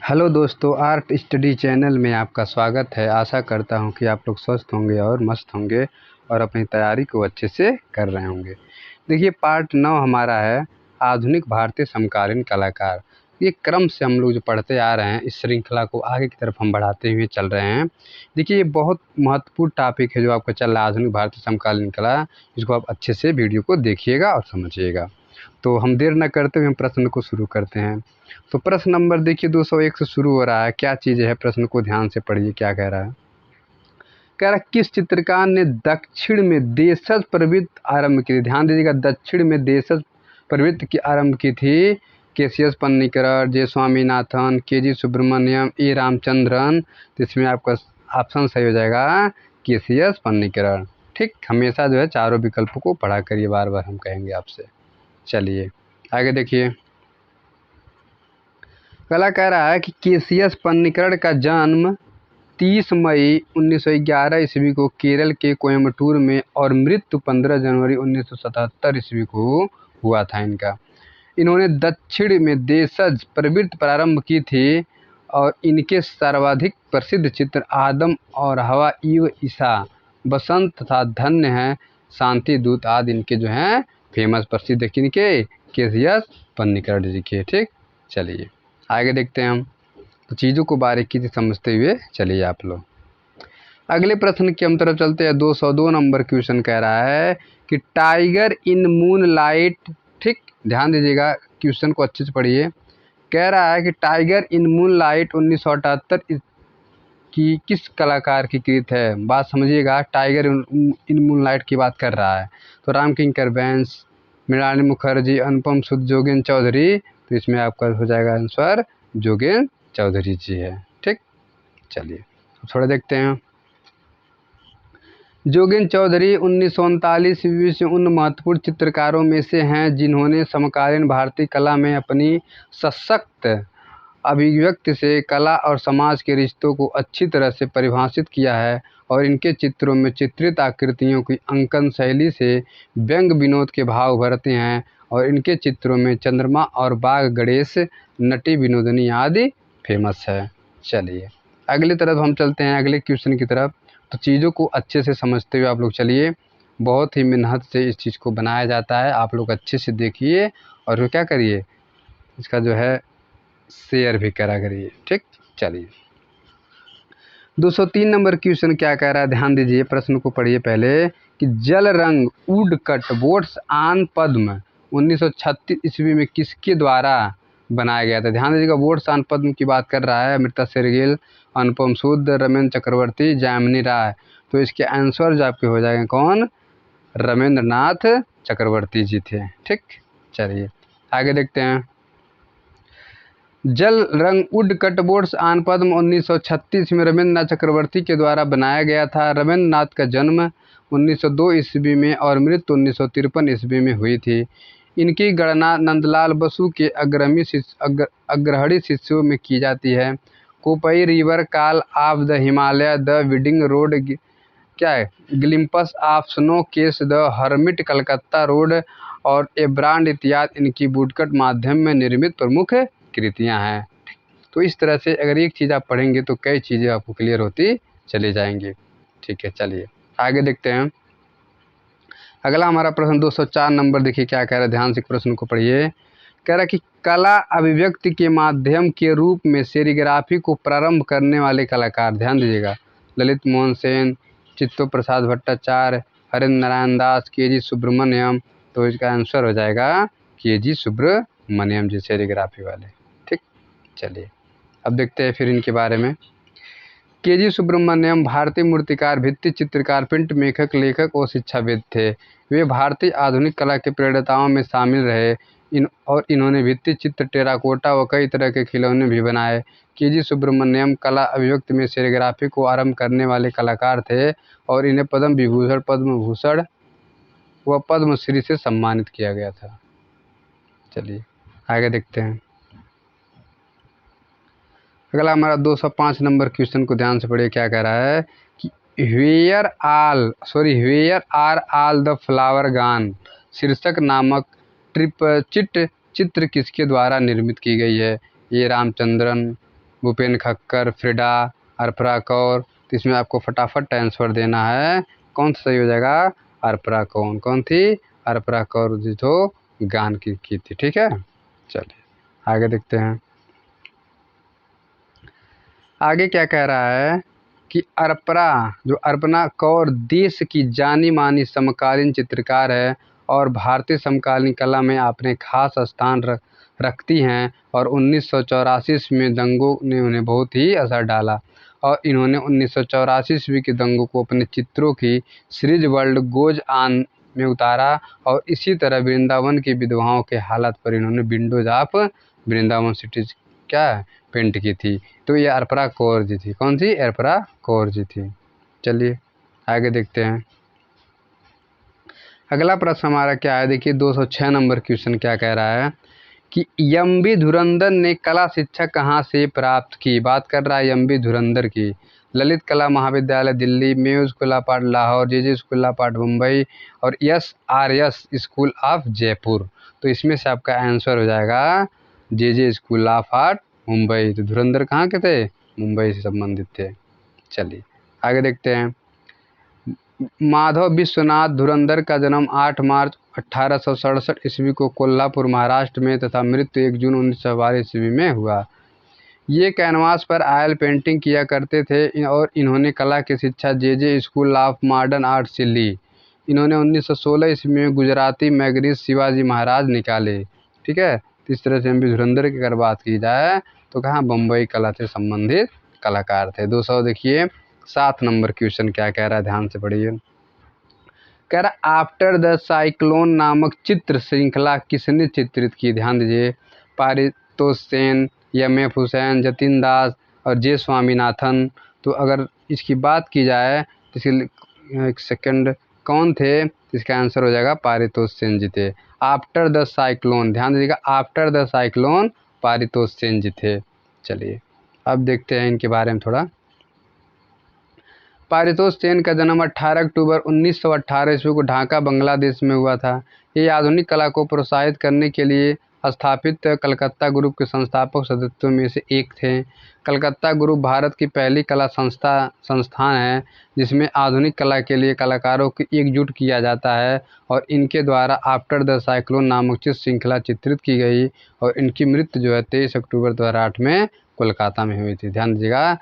Hello दोस्तों, art study channel में आपका स्वागत है। आशा करता हूं कि आप लोग स्वस्थ होंगे और मस्त होंगे और अपनी तैयारी को अच्छे से कर रहे होंगे। देखिए, पार्ट 9 हमारा है आधुनिक भारतीय समकालीन कलाकार। ये क्रम से हम लोग जो पढ़ते आ रहे हैं, इस श्रृंखला को आगे की तरफ हम बढ़ाते हुए चल रहे हैं। देखिए, ये बहुत महत्वपूर्ण टॉपिक है जो आपका चल रहा है, आधुनिक भारतीय समकालीन कला। इसको आप अच्छे से वीडियो को देखिएगा और समझिएगा। तो हम देर न करते हुए हम प्रश्न को शुरू करते हैं। तो प्रश्न नंबर देखिए 201 से शुरू हो रहा है। क्या चीज़ है, प्रश्न को ध्यान से पढ़िए। क्या कह रहा है? कह रहा है, किस चित्रकार ने दक्षिण में देशज प्रवृत्ति आरंभ की थी? ध्यान दीजिएगा, दक्षिण में देशज प्रवृत्ति की आरंभ की थी। केसीएस पन्नीकरण, जे स्वामीनाथन, केजी सुब्रमण्यम, ए रामचंद्रन। तो इसमें आपका ऑप्शन सही हो जाएगा केसीएस पन्नीकरण। ठीक, हमेशा जो है चारों विकल्पों को पढ़ा करिए, बार बार हम कहेंगे आपसे। चलिए आगे देखिए। पहला कह रहा है कि केसीएस पन्नीकरण का जन्म 30 मई 1911 ईस्वी को केरल के कोयम्बटूर में और मृत्यु 15 जनवरी 1977 ईस्वी को हुआ था इनका। इन्होंने दक्षिण में देशज प्रवृत्ति प्रारंभ की थी और इनके सर्वाधिक प्रसिद्ध चित्र आदम और हवा, ईव, ईसा, बसंत तथा धन्य है, शांति दूत आदि इनके जो हैं फेमस प्रसिद्ध किनके? केसीएस पन्नीकरण जी के। ठीक, चलिए आगे देखते हैं हम। तो चीज़ों को बारीकी से समझते हुए चलिए आप लोग। अगले प्रश्न की हम तरफ चलते हैं। 202 नंबर क्वेश्चन कह रहा है कि टाइगर इन मून लाइट। ठीक, ध्यान दीजिएगा, क्वेश्चन को अच्छे से पढ़िए। कह रहा है कि टाइगर इन मून लाइट 1978 की किस कलाकार की कृत है? बात समझिएगा, टाइगर इन मून लाइट की बात कर रहा है। तो राम किंकर बैंस, मृणालिनी मुखर्जी, अनुपम सूद, जोगेंद्र चौधरी। तो इसमें आपका हो जाएगा आंसर जोगेंद्र चौधरी जी है। ठीक, चलिए थोड़ा देखते हैं। जोगेंद्र चौधरी 1939 ईस्वी से उन महत्वपूर्ण चित्रकारों में से हैं जिन्होंने समकालीन भारतीय कला में अपनी सशक्त अभिव्यक्ति से कला और समाज के रिश्तों को अच्छी तरह से परिभाषित किया है और इनके चित्रों में चित्रित आकृतियों की अंकन शैली से व्यंग विनोद के भाव उभरते हैं और इनके चित्रों में चंद्रमा और बाघ, गणेश, नटी विनोदनी आदि फेमस है। चलिए अगली तरफ हम चलते हैं, अगले क्वेश्चन की तरफ। तो चीज़ों को अच्छे से समझते हुए आप लोग चलिए। बहुत ही मेहनत से इस चीज़ को बनाया जाता है, आप लोग अच्छे से देखिए और क्या करिए, इसका जो है शेयर भी करा करिए। ठीक, चलिए 203 नंबर क्वेश्चन क्या कह रहा है? ध्यान दीजिए, प्रश्न को पढ़िए पहले। कि जल रंग वुड कट बोट्स आन पद्म 1936 ईस्वी में किसके द्वारा बनाया गया था? ध्यान दीजिएगा, बोट्स आन पद्म की बात कर रहा है अमृता शेरगिल, अनुपम सूद, रमेंद्र चक्रवर्ती, जामिनी राय। तो इसके आंसर जो आपके हो जाएंगे कौन? रमेंद्र नाथ चक्रवर्ती जी थे। ठीक, चलिए आगे देखते हैं। जल रंग वुड कट बोट्स आन पद्म 1936 में रमेंद्र नाथ चक्रवर्ती के द्वारा बनाया गया था। रमेंद्र नाथ का जन्म 1902 ईस्वी में और मृत्यु 1953 ईस्वी में हुई थी। इनकी गणना नंदलाल बसु के अग्रणी शिष्यों में की जाती है। Kopai river, call of the Himalaya, the winding road, क्या है, glimpse of snow case, the hermit, Calcutta road और ए ब्रांड इत्यादि इनकी वुडकट माध्यम में निर्मित प्रमुख कृतियां हैं। तो इस तरह से अगर एक चीज़ आप पढ़ेंगे तो कई चीज़ें आपको क्लियर होती चली जाएंगी। ठीक है, चलिए आगे देखते हैं। अगला हमारा प्रश्न 204 नंबर देखिए क्या कह रहा है, ध्यान से प्रश्न को पढ़िए। कह रहा है कि कला अभिव्यक्ति के माध्यम के रूप में सेरिग्राफी को प्रारंभ करने वाले कलाकार। ध्यान दीजिएगा, ललित मोहन सेन, चित्तो प्रसाद भट्टाचार्य, हरेंद्र नारायण दास, केजी सुब्रमण्यम। तो इसका आंसर हो जाएगा केजी सुब्रमण्यम जी, सेरिग्राफी वाले। ठीक, चलिए अब देखते हैं फिर इनके बारे में। केजी सुब्रमण्यम भारतीय मूर्तिकार, भित्ति चित्रकार, प्रिंट मेखक, लेखक और शिक्षाविद थे। वे भारतीय आधुनिक कला के प्रणेताओं में शामिल रहे। इन्होंने भित्ति चित्र, टेराकोटा व कई तरह के खिलौने भी बनाए। केजी सुब्रमण्यम कला अभिव्यक्ति में सेरिग्राफी को आरंभ करने वाले कलाकार थे और इन्हें पद्म विभूषण, पद्म भूषण व पद्मश्री से सम्मानित किया गया था। चलिए आगे देखते हैं। अगला हमारा 205 नंबर क्वेश्चन को ध्यान से पढ़िए। क्या कह रहा है कि where are all the flower gone शीर्षक नामक चित्र किसके द्वारा निर्मित की गई है? A Ramachandran, Bhupen Khakhar, Frida, Arpana Kaur. तो इसमें आपको फटाफट आंसर देना है, कौन सा सही हो जाएगा? अर्परा कौर। कौन थी? अर्परा कौर जी तो गान की थी। ठीक है, चलिए आगे देखते हैं। आगे क्या कह रहा है कि अर्पणा कौर देश की जानी मानी समकालीन चित्रकार है और भारतीय समकालीन कला में अपने खास स्थान रखती हैं और 1984 ईस्वी में दंगों ने उन्हें बहुत ही असर डाला और इन्होंने 1984 ईस्वी के दंगों को अपने चित्रों की सीरीज वर्ल्ड गोज ऑन में उतारा और इसी तरह वृंदावन की विधवाओं के हालात पर इन्होंने विंडोज ऑफ वृंदावन सिटीज क्या पेंट की थी। तो ये अर्परा कौर जी थी। कौन सी? अर्परा कौर जी थी। चलिए आगे देखते हैं। अगला प्रश्न हमारा क्या है, देखिए 206 नंबर क्वेश्चन क्या कह रहा है कि एम.बी. धुरंधर ने कला शिक्षा कहाँ से प्राप्त की। बात कर रहा है एम.बी. धुरंधर की। ललित कला महाविद्यालय Delhi, Mayo school of art Lahore, J school of art Mumbai और SRS स्कूल ऑफ जयपुर। तो इसमें से आपका आंसर हो जाएगा जे स्कूल ऑफ आर्ट मुंबई। तो धुरंधर कहाँ के थे? मुंबई से संबंधित थे। चलिए आगे देखते हैं। माधव विश्वनाथ धुरंधर का जन्म 8 मार्च 1867 ईस्वी को कोल्हापुर महाराष्ट्र में तथा मृत्यु 1 जून 1912 ईस्वी में हुआ। ये कैनवास पर ऑयल पेंटिंग किया करते थे और इन्होंने कला की शिक्षा जे स्कूल ऑफ मॉडर्न आर्ट से ली। इन्होंने 1916 ईस्वी में गुजराती मैगजीन शिवाजी महाराज निकाले। ठीक है, तो इस तरह से एम.बी. धुरंधर की अगर बात की जाए तो कहाँ बम्बई कला से संबंधित कलाकार थे। 200 देखिए 7 नंबर क्वेश्चन क्या कह रहा है, ध्यान से पढ़िए। कह रहा आफ्टर द साइक्लोन नामक चित्र श्रृंखला किसने चित्रित की? ध्यान दीजिए। पारितोष सेन, M.F. हुसैन, जतिन दास और जे स्वामीनाथन। तो अगर इसकी बात की जाए तो इसके एक सेकंड कौन थे? इसका आंसर हो जाएगा पारितोष सेन जी थे। आफ्टर द साइक्लोन, ध्यान दीजिएगा, after the cyclone Paritosh Sen ji थे। चलिए अब देखते हैं इनके बारे में थोड़ा। पारितोष सेन का जन्म 18 अक्टूबर 1918 ईस्वी को ढाका बांग्लादेश में हुआ था। ये आधुनिक कला को प्रोत्साहित करने के लिए स्थापित कलकत्ता ग्रुप के संस्थापक सदस्यों में से एक थे। कलकत्ता ग्रुप भारत की पहली कला संस्थान है जिसमें आधुनिक कला के लिए कलाकारों को एकजुट किया जाता है और इनके द्वारा आफ्टर द साइक्लोन नामक चित्र श्रृंखला चित्रित की गई और इनकी मृत्यु जो है 23 अक्टूबर 2008 में कोलकाता में हुई थी। ध्यान दीजिएगा,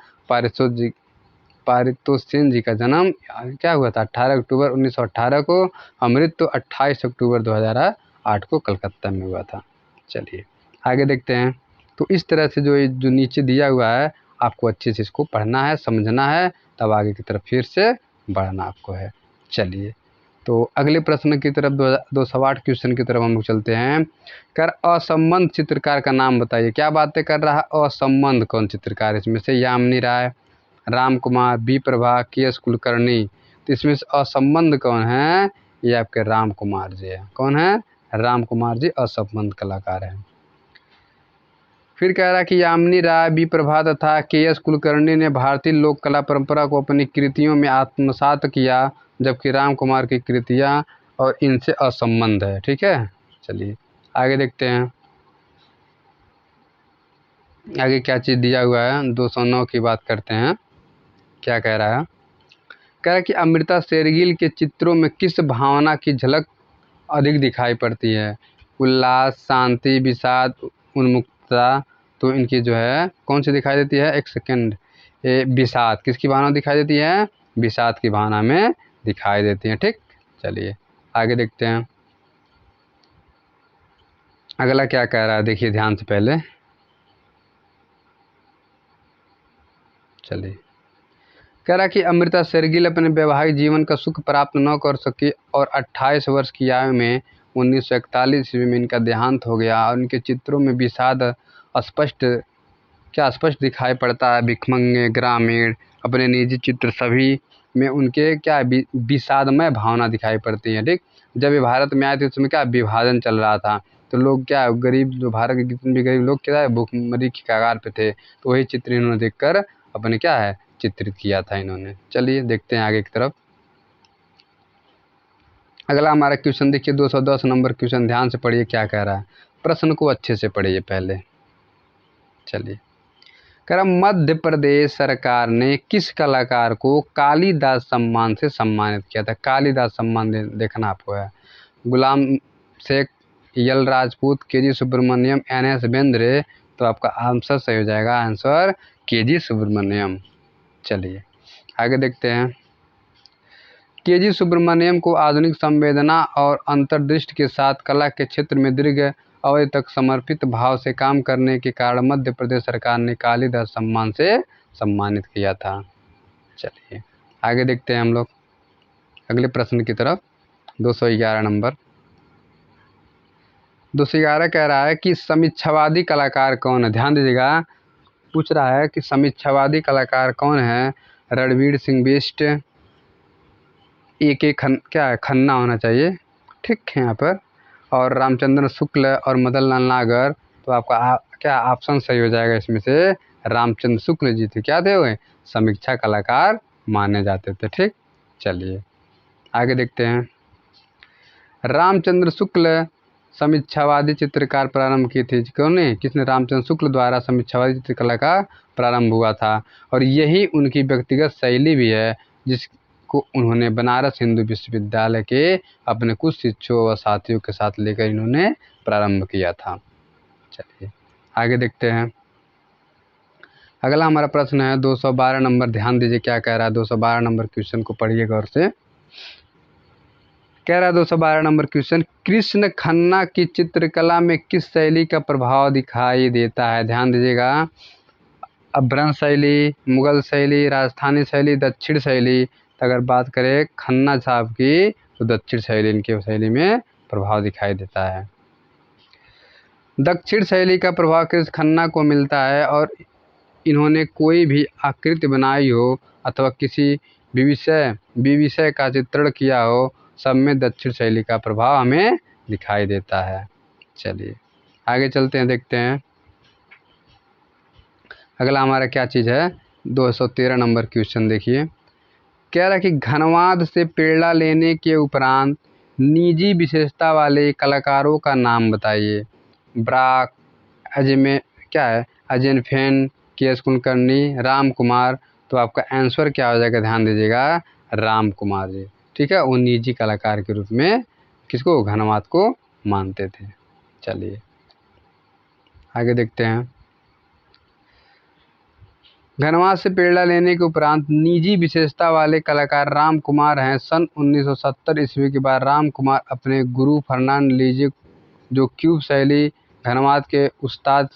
पारितोष सेन जी का जन्म क्या हुआ था? 18 अक्टूबर 1918 को और मृत्यु 28 अक्टूबर 2008 को कलकत्ता में हुआ था। चलिए आगे देखते हैं। तो इस तरह से जो नीचे दिया हुआ है आपको अच्छे से इसको पढ़ना है, समझना है, तब आगे की तरफ फिर से बढ़ना आपको है। चलिए तो अगले प्रश्न की तरफ 208 क्वेश्चन की तरफ हम लोग चलते हैं। कर असंबंध चित्रकार का नाम बताइए। क्या बातें कर रहा है? असंबंध कौन चित्रकार? इसमें से यामिनी राय, राम कुमार, बी प्रभा, के.एस. कुलकर्णी। तो इसमें से असंबंध कौन है? ये आपके राम कुमार जी है। कौन है? राम कुमार जी असंबंध कलाकार हैं। फिर कह रहा है कि यामिनी राय, बी प्रभा तथा के.एस. कुलकर्णी ने भारतीय लोक कला परंपरा को अपनी कृतियों में आत्मसात किया जबकि राम कुमार की कृतियाँ और इनसे असंबंध है। ठीक है, चलिए आगे देखते हैं। आगे क्या चीज़ दिया हुआ है? 209 की बात करते हैं। क्या कह रहा है? कह रहा है कि अमृता शेरगिल के चित्रों में किस भावना की झलक अधिक दिखाई पड़ती है? उल्लास, शांति, विषाद, उन्मुक्तता। तो इनकी जो है कौन सी दिखाई देती है? एक सेकंड, विषाद। किसकी भावना दिखाई देती है? विषाद की भावना में दिखाई देती है। ठीक, चलिए आगे देखते हैं। अगला क्या कह रहा है देखिए ध्यान से पहले। चलिए कह रहा कि अमृता शेरगिल अपने वैवाहिक जीवन का सुख प्राप्त न कर सकी और 28 वर्ष की आयु में 1941 ईस्वी में इनका देहांत हो गया और उनके चित्रों में विषाद स्पष्ट दिखाई पड़ता है। भिखमंगे, ग्रामीण, अपने निजी चित्र सभी में उनके क्या विषादमय भावना दिखाई पड़ती है। ठीक, जब ये भारत में आए थे उसमें क्या विभाजन चल रहा था तो लोग क्या गरीब, जो भारत के जितने भी गरीब लोग क्या है भूखमरी की कगार पे थे, तो वही चित्र इन्होंने देखकर अपने क्या है चित्रित किया था इन्होंने। चलिए देखते हैं आगे की तरफ। अगला हमारा क्वेश्चन देखिए 210 नंबर क्वेश्चन, ध्यान से पढ़िए क्या कह रहा है। प्रश्न को अच्छे से पढ़िए पहले। चलिए कह रहा मध्य प्रदेश सरकार ने किस कलाकार को कालिदास सम्मान से सम्मानित किया था। कालिदास सम्मान देखना आपको है। गुलाम शेख, यल राजपूत, केजी सुब्रमण्यम, एनएस बेंद्रे। तो आपका आंसर सही हो जाएगा, आंसर केजी सुब्रमण्यम। चलिए आगे देखते हैं। केजी सुब्रमण्यम को आधुनिक संवेदना और अंतर्दृष्टि के साथ कला के क्षेत्र में दीर्घ अवधि तक समर्पित भाव से काम करने के कारण मध्य प्रदेश सरकार ने कालिदास सम्मान से सम्मानित किया था। चलिए आगे देखते हैं हम लोग अगले प्रश्न की तरफ। 211 नंबर। 211 कह रहा है कि समीक्षावादी कलाकार कौन है। ध्यान दीजिएगा, पूछ रहा है कि समीक्षावादी कलाकार कौन है। रणवीर सिंह बिष्ट, क्या है, खन्ना होना चाहिए, ठीक है यहाँ पर, और रामचंद्र शुक्ल और मदन लाल नागर। तो आपका क्या ऑप्शन सही हो जाएगा इसमें से, रामचंद्र शुक्ल जी थे, क्या थे वो, समीक्षा कलाकार माने जाते थे। ठीक, चलिए आगे देखते हैं। रामचंद्र शुक्ल समीक्षावादी चित्रकार प्रारंभ की थी। कौन, किसने, रामचंद्र शुक्ल द्वारा समीक्षावादी चित्रकला का प्रारंभ हुआ था और यही उनकी व्यक्तिगत शैली भी है जिसको उन्होंने बनारस हिंदू विश्वविद्यालय के अपने कुछ शिक्षकों व साथियों के साथ लेकर इन्होंने प्रारंभ किया था। चलिए आगे देखते हैं। अगला हमारा प्रश्न है 212 नंबर। ध्यान दीजिए क्या कह रहा है। 212 नंबर क्वेश्चन को पढ़िए गौर से। कह रहा है 212 नंबर क्वेश्चन, कृष्ण खन्ना की चित्रकला में किस शैली का प्रभाव दिखाई देता है। ध्यान दीजिएगा, अभ्रंश शैली, मुगल शैली, राजस्थानी शैली, दक्षिण शैली। तो अगर बात करें खन्ना साहब की तो दक्षिण शैली इनके शैली में प्रभाव दिखाई देता है। दक्षिण शैली का प्रभाव कृष्ण खन्ना को मिलता है और इन्होंने कोई भी आकृति बनाई हो अथवा किसी विषय का चित्रण किया हो, सब में दक्षिण शैली का प्रभाव हमें दिखाई देता है। चलिए आगे चलते हैं, देखते हैं अगला हमारा क्या चीज़ है। 213 नंबर क्वेश्चन देखिए। कह रहा है कि घनवाद से प्रेरणा लेने के उपरांत निजी विशेषता वाले कलाकारों का नाम बताइए। ब्राक, अजेनफेन, के एस कुलकर्णी, राम कुमार। तो आपका आंसर क्या हो जाएगा, ध्यान दीजिएगा, राम कुमार जी। ठीक है, वो निजी कलाकार के रूप में किसको, घनवाद को मानते थे। चलिए आगे देखते हैं। घनवाद से प्रेरणा लेने के उपरांत निजी विशेषता वाले कलाकार राम कुमार हैं। सन 1970 ईस्वी के बाद राम कुमार अपने गुरु फर्नांड लीजे जो क्यूब शैली घनवाद के उस्ताद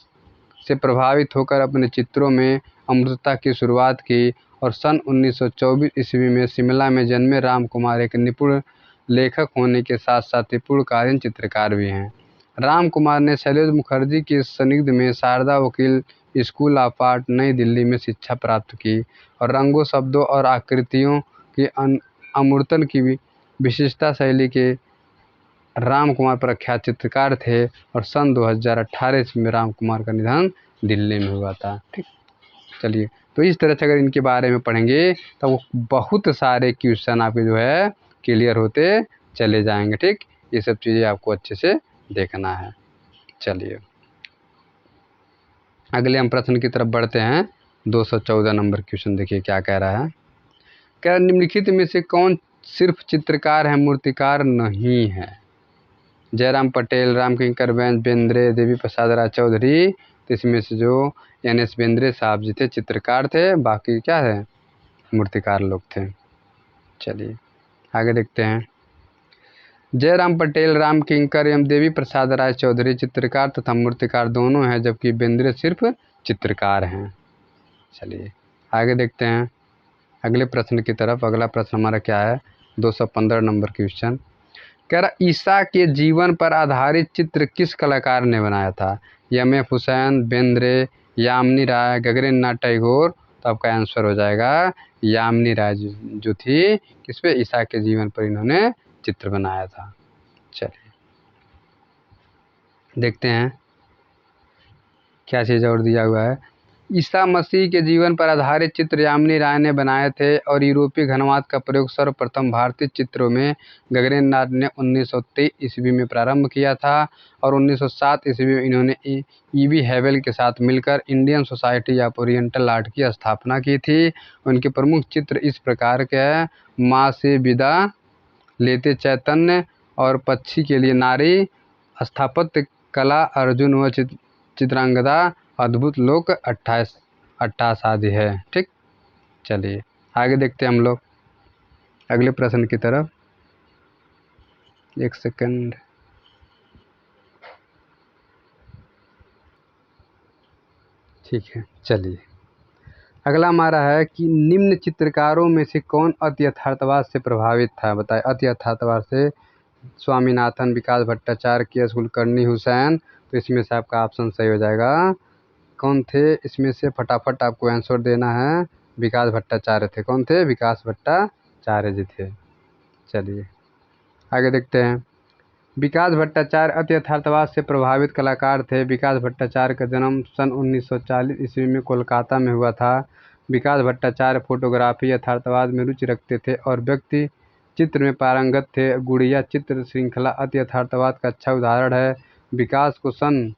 से प्रभावित होकर अपने चित्रों में अमूर्तता की शुरुआत की और सन 1924 ईस्वी में शिमला में जन्मे राम कुमार एक निपुण लेखक होने के साथ साथ पूर्णकालीन चित्रकार भी हैं। राम कुमार ने शैलेंद्र मुखर्जी की सानिध्य में शारदा वकील स्कूल ऑफ आर्ट नई दिल्ली में शिक्षा प्राप्त की और रंगों, शब्दों और आकृतियों के अमूर्तन की विशिष्टता शैली के राम कुमार प्रख्यात चित्रकार थे और सन 2018 ईस्वी में राम कुमार का निधन दिल्ली में हुआ था। ठीक, चलिए तो इस तरह से अगर इनके बारे में पढ़ेंगे तो वो बहुत सारे क्वेश्चन आपके जो है क्लियर होते चले जाएंगे। ठीक, ये सब चीज़ें आपको अच्छे से देखना है। चलिए अगले हम प्रश्न की तरफ बढ़ते हैं। 214 नंबर क्वेश्चन देखिए क्या कह रहा है। क्या निम्नलिखित में से कौन सिर्फ चित्रकार है, मूर्तिकार नहीं है। जयराम पटेल, रामकिंकर बेंद्रे, देवी प्रसाद राय चौधरी। तो इसमें से जो एनएस बेंद्रे साहब जी थे चित्रकार थे, बाकी क्या है, मूर्तिकार लोग थे। चलिए आगे देखते हैं। जयराम पटेल, रामकिंकर एवं देवी प्रसाद राय चौधरी चित्रकार तथा मूर्तिकार दोनों हैं, जबकि बेंद्रे सिर्फ चित्रकार हैं। चलिए आगे देखते हैं अगले प्रश्न की तरफ। अगला प्रश्न हमारा क्या है, 215 नंबर क्वेश्चन। कह रहा ईसा के जीवन पर आधारित चित्र किस कलाकार ने बनाया था। एम.एफ. हुसैन, बेंद्रे, यामिनी राय, गगनेन्द्र नाथ टैगोर। तो आपका आंसर हो जाएगा यामिनी राय जो थी किस पे, ईसा के जीवन पर इन्होंने चित्र बनाया था। चलिए देखते हैं क्या चीज़ और दिया हुआ है। ईसा मसीह के जीवन पर आधारित चित्र यामिनी राय ने बनाए थे और यूरोपीय घनवाद का प्रयोग सर्वप्रथम भारतीय चित्रों में गगनेन्द्र नाथ ने 1923 ईस्वी में प्रारंभ किया था और 1907 ईस्वी में इन्होंने ईवी हैवेल के साथ मिलकर Indian society of oriental art की स्थापना की थी। उनके प्रमुख चित्र इस प्रकार के हैं: माँ से विदा लेते चैतन्य और पक्षी के लिए नारी, स्थापत्य कला अर्जुन व चित्रांगदा, अद्भुत लोक 28 आदि है। ठीक, चलिए आगे देखते हैं हम लोग अगले प्रश्न की तरफ। एक सेकंड। ठीक है, चलिए अगला हमारा है कि निम्न चित्रकारों में से कौन अति यथार्थवाद से प्रभावित था। बताए अति यथार्थवाद से स्वामीनाथन, विकास भट्टाचार्य, के.एस. कुलकर्णी, हुसैन। तो इसमें से आपका ऑप्शन सही हो जाएगा। कौन थे इसमें से? फटाफट आपको आंसर देना है। विकास भट्टाचार्य थे। कौन थे? विकास भट्टाचार्य जी थे। चलिए आगे देखते हैं। विकास भट्टाचार्य अति यथार्थवाद से प्रभावित कलाकार थे। विकास भट्टाचार्य का जन्म सन 1940 ईस्वी में कोलकाता में हुआ था। विकास भट्टाचार्य फोटोग्राफी यथार्थवाद में रुचि रखते थे और व्यक्ति चित्र में पारंगत थे। गुड़िया चित्र श्रृंखला अति यथार्थवाद का अच्छा उदाहरण है। विकास को सन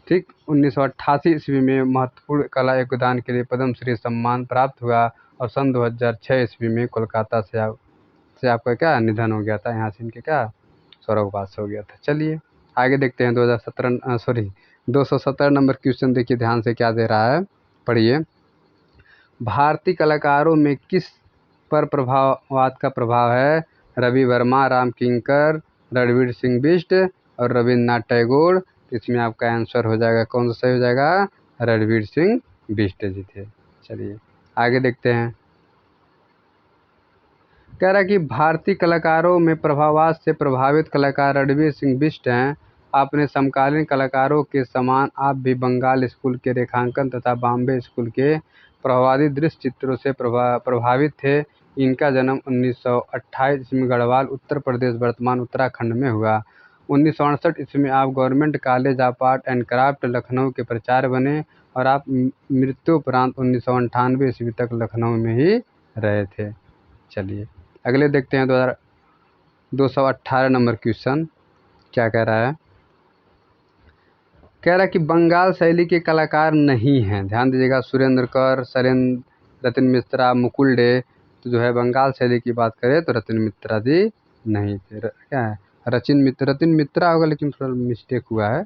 1988 ईस्वी में महत्वपूर्ण कला योगदान के लिए पद्मश्री सम्मान प्राप्त हुआ और सन 2006 ईस्वी में कोलकाता से आपका क्या निधन हो गया था। यहाँ से इनके क्या स्वर्गवास हो गया था। चलिए आगे देखते हैं। 217 नंबर क्वेश्चन देखिए ध्यान से क्या दे रहा है, पढ़िए। भारतीय कलाकारों में किस पर प्रभाववाद का प्रभाव है? रवि वर्मा, राम किंकर, रणवीर सिंह बिष्ट और रविन्द्रनाथ टैगोर। इसमें आपका आंसर हो जाएगा, कौन सा सही हो जाएगा? रणवीर सिंह बिष्ट जी थे। चलिए आगे देखते हैं। कह रहा है कि भारतीय कलाकारों में प्रभाववाद से प्रभावित कलाकार रणवीर सिंह बिष्ट हैं। अपने समकालीन कलाकारों के समान आप भी बंगाल स्कूल के रेखांकन तथा बॉम्बे स्कूल के प्रभावी दृश्य चित्रों से प्रभावित थे। इनका जन्म 1928 ईस्वी में गढ़वाल, उत्तर प्रदेश वर्तमान उत्तराखंड में हुआ। 1968 ईस्वी में आप government college of art and craft Lucknow के प्राचार्य बने और आप मृत्युपरांत 1998 ईस्वी तक लखनऊ में ही रहे थे। चलिए अगले देखते हैं। 218 नंबर क्वेश्चन क्या कह रहा है? कह रहा है कि बंगाल शैली के कलाकार नहीं हैं। ध्यान दीजिएगा। सुरेंद्र कर, शैलेंद्र, रतिन मिश्रा, मुकुल डे। तो जो है बंगाल शैली की बात करें तो रतिन मिश्रा जी नहीं थे। क्या है? रतिन मिश्रा होगा, लेकिन थोड़ा मिस्टेक हुआ है,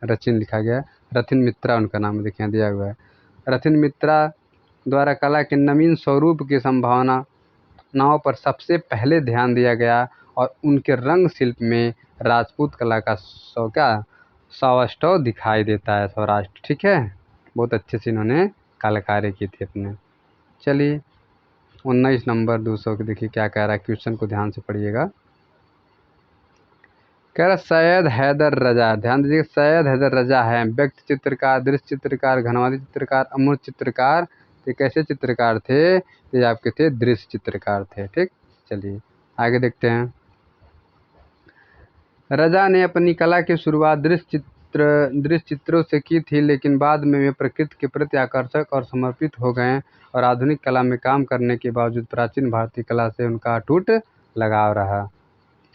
रचिन लिखा गया है। रतिन मिश्रा उनका नाम देखिए दिया हुआ है। रतिन मिश्रा द्वारा कला के नवीन स्वरूप की संभावनाओं पर सबसे पहले ध्यान दिया गया और उनके रंग शिल्प में राजपूत कला का सौष्ठव दिखाई देता है। सौराष्ट्र, ठीक है, बहुत अच्छे से इन्होंने कलाकारी की थी अपने। चलिए 19 नंबर 200 के देखिए क्या कह रहा है, क्वेश्चन को ध्यान से पढ़िएगा। कह रहा सैयद हैदर रजा। ध्यान दीजिए, सैयद हैदर रजा है व्यक्ति चित्रकार, दृश्य चित्रकार, घनवादी चित्रकार, अमूर्त चित्रकार। ये कैसे चित्रकार थे? ये आपके थे दृश्य चित्रकार थे। ठीक, चलिए आगे देखते हैं। रजा ने अपनी कला की शुरुआत दृश्य चित्रों से की थी, लेकिन बाद में वे प्रकृति के प्रति आकर्षक और समर्पित हो गए और आधुनिक कला में काम करने के बावजूद प्राचीन भारतीय कला से उनका अटूट लगाव रहा।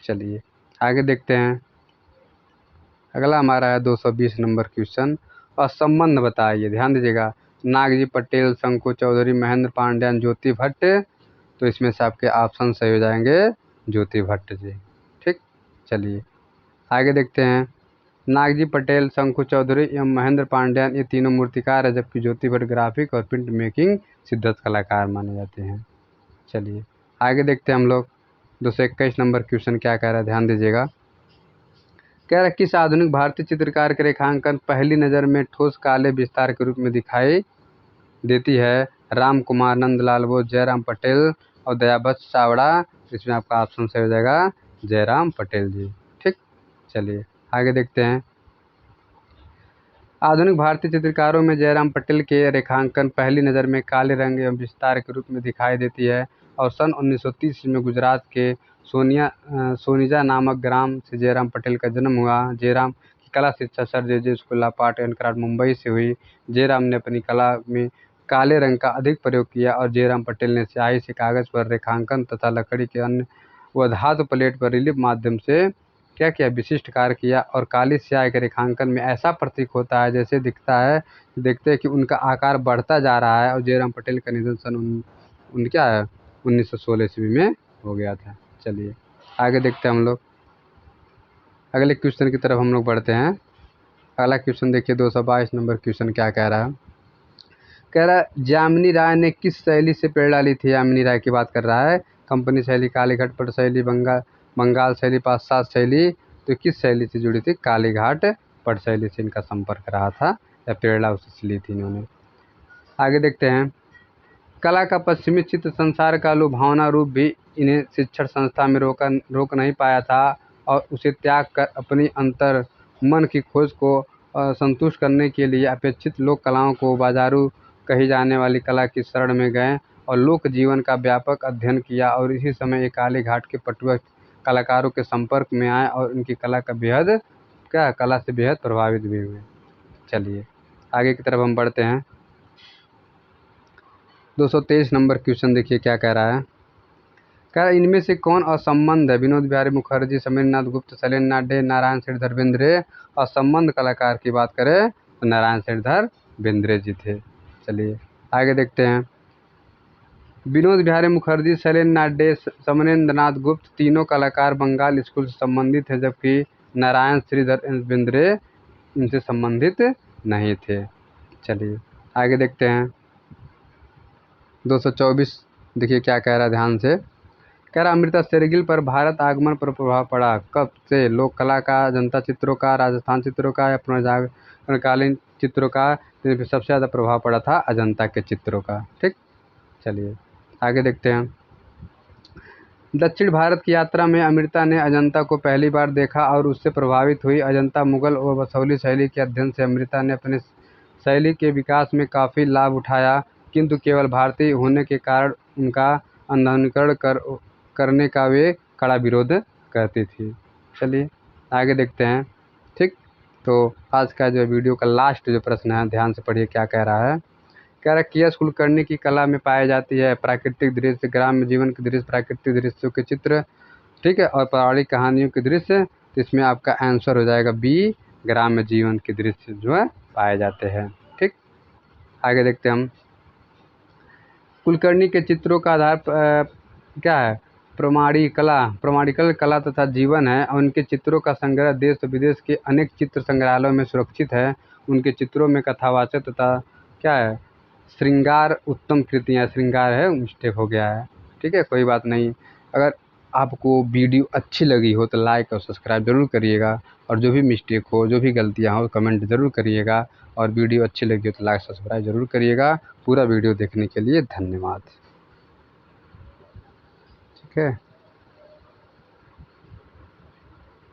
चलिए आगे देखते हैं। अगला हमारा है 220 नंबर क्वेश्चन। और संबंध बताइए। ध्यान दीजिएगा। नागजी पटेल, शंकु चौधरी, महेंद्र पांड्यान, ज्योति भट्ट। तो इसमें से आपके ऑप्शन सही हो जाएंगे ज्योति भट्ट जी। ठीक, चलिए आगे देखते हैं। नागजी पटेल, शंकु चौधरी एवं महेंद्र पांड्यान ये तीनों मूर्तिकार है, जबकि ज्योति भट्ट ग्राफिक और प्रिंट मेकिंग सिद्धस्त कलाकार माने जाते हैं। चलिए आगे देखते हैं हम लोग। 221 नंबर क्वेश्चन क्या कह रहा है, ध्यान दीजिएगा। कह रहा है किस आधुनिक भारतीय चित्रकार के रेखांकन पहली नज़र में ठोस काले विस्तार के रूप में दिखाई देती है? राम कुमार, नंदलाल बोस, जयराम पटेल और दयाबख्श चावड़ा। इसमें आपका ऑप्शन सही हो जाएगा जयराम पटेल जी। ठीक, चलिए आगे देखते हैं। आधुनिक भारतीय चित्रकारों में जयराम पटेल के रेखांकन पहली नज़र में काले रंग एवं विस्तार के रूप में दिखाई देती है और सन 1930 में गुजरात के सोनिजा नामक ग्राम से जयराम पटेल का जन्म हुआ। जयराम की कला शिक्षा sir J school of art and craft Mumbai से हुई। जयराम ने अपनी कला में काले रंग का अधिक प्रयोग किया और जयराम पटेल ने स्याही से कागज पर रेखांकन तथा लकड़ी के अन्य व धातु प्लेट पर रिलीफ माध्यम से क्या किया, विशिष्ट कार्य किया। और काली स्याही के रेखांकन में ऐसा प्रतीक होता है जैसे दिखता है, देखते हैं कि उनका आकार बढ़ता जा रहा है। और जयराम पटेल का निधन सन उन क्या है 1916 ईस्वी में हो गया था। चलिए आगे देखते हैं हम लोग, अगले क्वेश्चन की तरफ हम लोग बढ़ते हैं। अगला क्वेश्चन देखिए 222 नंबर क्वेश्चन क्या कह रहा है। कह रहा है जामिनी राय ने किस शैली से प्रेरणा ली थी। जामिनी राय की बात कर रहा है। कंपनी शैली, कालीघाट पट शैली, बंगाल शैली, पाश्चात्य शैली। तो किस शैली से जुड़ी थी? कालीघाट पट शैली से इनका संपर्क रहा था या प्रेरणा उससे ली थी इन्होंने। आगे देखते हैं, कला का पश्चिमी चित्र संसार का लुभावना रूप भी इन्हें शिक्षण संस्था में रोक नहीं पाया था और उसे त्याग कर अपनी अंतर मन की खोज को संतुष्ट करने के लिए अपेक्षित लोक कलाओं को बाजारू कही जाने वाली कला की शरण में गए और लोक जीवन का व्यापक अध्ययन किया। और इसी समय एक कालीघाट के पटुआ कलाकारों के संपर्क में आए और उनकी कला से बेहद प्रभावित भी हुए। चलिए आगे की तरफ हम बढ़ते हैं। 223 नंबर क्वेश्चन देखिए क्या कह रहा है। कह रहा इनमें से कौन असंबद्ध है? विनोद बिहारी मुखर्जी, समीरनाथ गुप्त, शैलेंद्रनाथ डे, नारायण श्रीधर बेंद्रे। असंबद्ध कलाकार की बात करें तो नारायण श्रीधर बेंद्रे जी थे। चलिए आगे देखते हैं, विनोद बिहारी मुखर्जी, शैलेंद्रनाथ डे, समीरेंद्रनाथ गुप्त तीनों कलाकार बंगाल स्कूल से संबंधित हैं, जबकि नारायण श्रीधर बेंद्रे इनसे संबंधित नहीं थे। चलिए आगे देखते हैं 224 देखिए क्या कह रहा है ध्यान से। कह रहा अमृता शेरगिल पर भारत आगमन पर प्रभाव पड़ा कब से? लोक कला का, जनता चित्रों का, राजस्थान चित्रों का या पुनर्जागरणकालीन चित्रों का? तो सबसे ज़्यादा प्रभाव पड़ा था अजंता के चित्रों का। ठीक, चलिए आगे देखते हैं। दक्षिण भारत की यात्रा में अमृता ने अजंता को पहली बार देखा और उससे प्रभावित हुई। अजंता मुगल और बसौली शैली के अध्ययन से अमृता ने अपने शैली के विकास में काफ़ी लाभ उठाया, किंतु केवल भारतीय होने के कारण उनका आधुनिकीकरण करने का वे कड़ा विरोध करती थी। चलिए आगे देखते हैं। ठीक, तो आज का जो वीडियो का लास्ट जो प्रश्न है ध्यान से पढ़िए क्या कह रहा है। कह रहा है कियास कुलकर्णी की कला में पाई जाती है प्राकृतिक दृश्य, ग्राम्य जीवन के दृश्य, प्राकृतिक दृश्यों के चित्र, ठीक है, और पौराणिक कहानियों के दृश्य। तो इसमें आपका आंसर हो जाएगा बी, ग्राम्य जीवन के दृश्य जो है पाए जाते हैं। ठीक, आगे देखते हैं हम। कुलकर्णी के चित्रों का आधार क्या है? प्रमाणिकल कला तथा जीवन है। उनके चित्रों का संग्रह देश विदेश के अनेक चित्र संग्रहालयों में सुरक्षित है। उनके चित्रों में कथावाचक तथा क्या है, श्रृंगार उत्तम कृतियाँ, श्रृंगार है मिस्टेक हो गया है। ठीक है, कोई बात नहीं। अगर आपको वीडियो अच्छी लगी हो तो लाइक और सब्सक्राइब ज़रूर करिएगा, और जो भी मिस्टेक हो, जो भी गलतियाँ हो कमेंट ज़रूर करिएगा, और वीडियो अच्छी लगी हो तो लाइक सब्सक्राइब ज़रूर करिएगा। पूरा वीडियो देखने के लिए धन्यवाद। ठीक है।